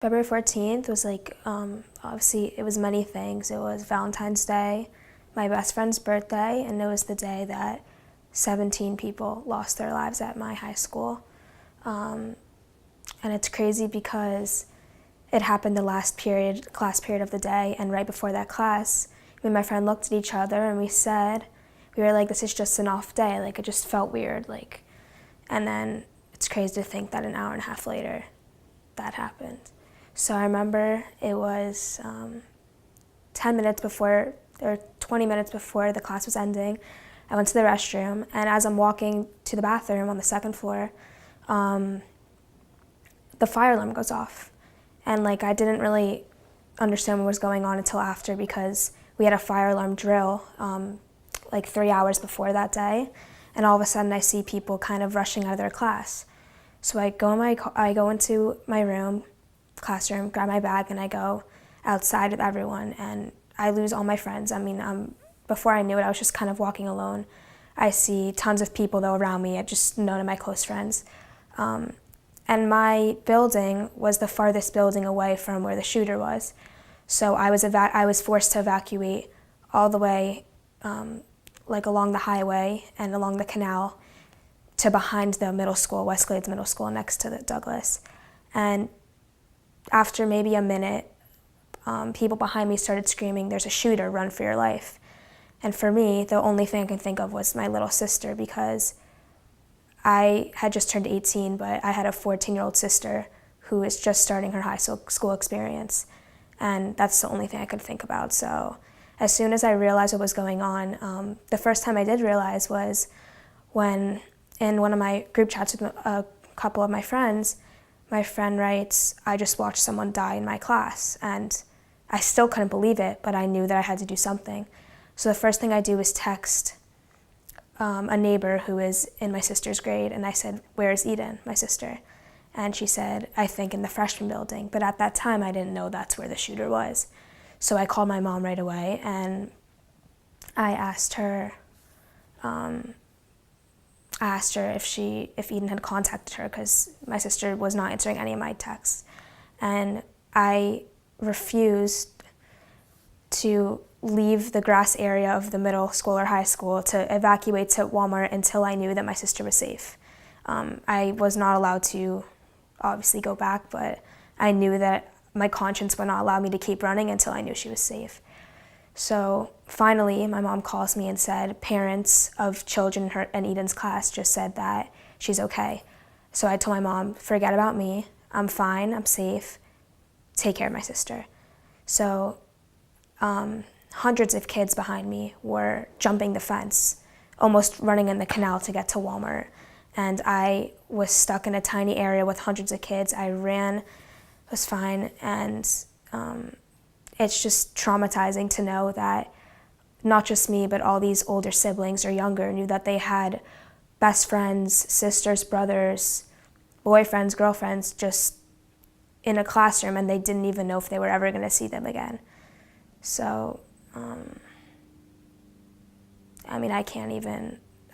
February 14th was obviously it was many things. It was Valentine's Day, my best friend's birthday, and it was the day that 17 people lost their lives at my high school. And it's crazy because it happened the last class period of the day, and right before that class, me and my friend looked at each other and we were like, this is just an off day. Like, it just felt weird. And then it's crazy to think that an hour and a half later, that happened. So I remember it was 10 minutes before, or 20 minutes before the class was ending. I went to the restroom, and as I'm walking to the bathroom on the second floor, the fire alarm goes off. And I didn't really understand what was going on until after, because we had a fire alarm drill 3 hours before that day, and all of a sudden I see people kind of rushing out of their class. So I go into my classroom, grab my bag, and I go outside with everyone, and I lose all my friends. Before I knew it, I was just kind of walking alone. I see tons of people though around me, just none of my close friends. And my building was the farthest building away from where the shooter was. So I was forced to evacuate all the way along the highway and along the canal to behind the middle school, West Glades Middle School, next to the Douglas. And after maybe a minute, people behind me started screaming, "There's a shooter, run for your life." And for me, the only thing I could think of was my little sister, because I had just turned 18, but I had a 14-year-old sister who is just starting her high school experience. And that's the only thing I could think about. So as soon as I realized what was going on, the first time I did realize was when in one of my group chats with a couple of my friend writes, "I just watched someone die in my class." And I still couldn't believe it, but I knew that I had to do something. So the first thing I do is text a neighbor who is in my sister's grade, and I said, "Where's Eden, my sister?" And she said, "I think in the freshman building." But at that time, I didn't know that's where the shooter was. So I called my mom right away, and I asked her if Eden had contacted her, because my sister was not answering any of my texts. And I refused to leave the grass area of the middle school or high school to evacuate to Walmart until I knew that my sister was safe. I was not allowed to obviously go back, but I knew that my conscience would not allow me to keep running until I knew she was safe. So finally, my mom calls me and said, parents of children in Eden's class just said that she's okay. So I told my mom, forget about me, I'm fine, I'm safe, take care of my sister. So hundreds of kids behind me were jumping the fence, almost running in the canal to get to Walmart. And I was stuck in a tiny area with hundreds of kids. I ran, was fine, and it's just traumatizing to know that not just me, but all these older siblings or younger knew that they had best friends, sisters, brothers, boyfriends, girlfriends just in a classroom, and they didn't even know if they were ever going to see them again. So,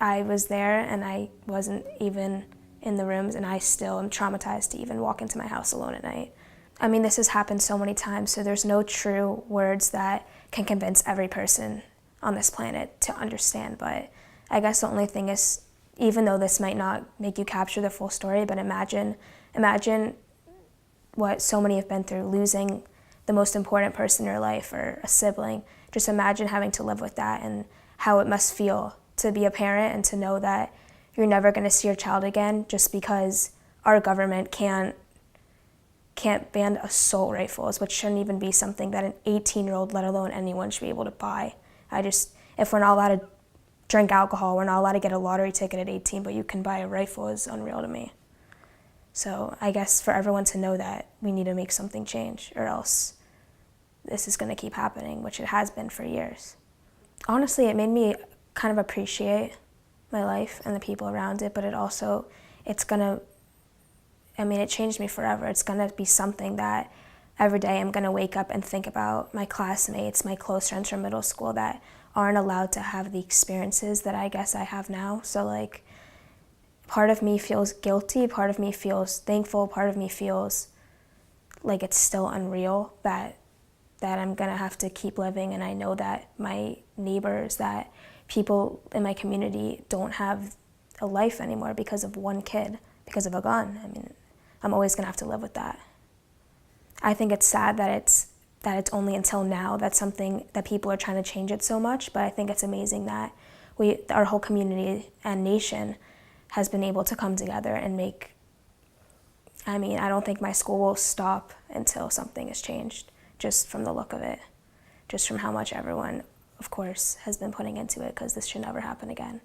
I was there and I wasn't even in the rooms, and I still am traumatized to even walk into my house alone at night. This has happened so many times, so there's no true words that can convince every person on this planet to understand, but I guess the only thing is, even though this might not make you capture the full story, but imagine what so many have been through, losing the most important person in your life or a sibling. Just imagine having to live with that and how it must feel to be a parent and to know that you're never going to see your child again just because our government can't ban assault rifles, which shouldn't even be something that an 18-year-old, let alone anyone, should be able to buy. If we're not allowed to drink alcohol, we're not allowed to get a lottery ticket at 18, but you can buy a rifle is unreal to me. So I guess for everyone to know that we need to make something change, or else this is going to keep happening, which it has been for years. Honestly, it made me kind of appreciate my life and the people around it, but it changed me forever. It's going to be something that every day I'm going to wake up and think about my classmates, my close friends from middle school that aren't allowed to have the experiences that I guess I have now. So part of me feels guilty, part of me feels thankful, part of me feels like it's still unreal that I'm gonna have to keep living, and I know that my neighbors, that people in my community don't have a life anymore because of one kid, because of a gun. I mean, I'm always gonna have to live with that. I think it's sad that it's only until now that people are trying to change it so much, but I think it's amazing that our whole community and nation has been able to come together and make, I mean, I don't think my school will stop until something is changed, just from the look of it, just from how much everyone, of course, has been putting into it, because this should never happen again.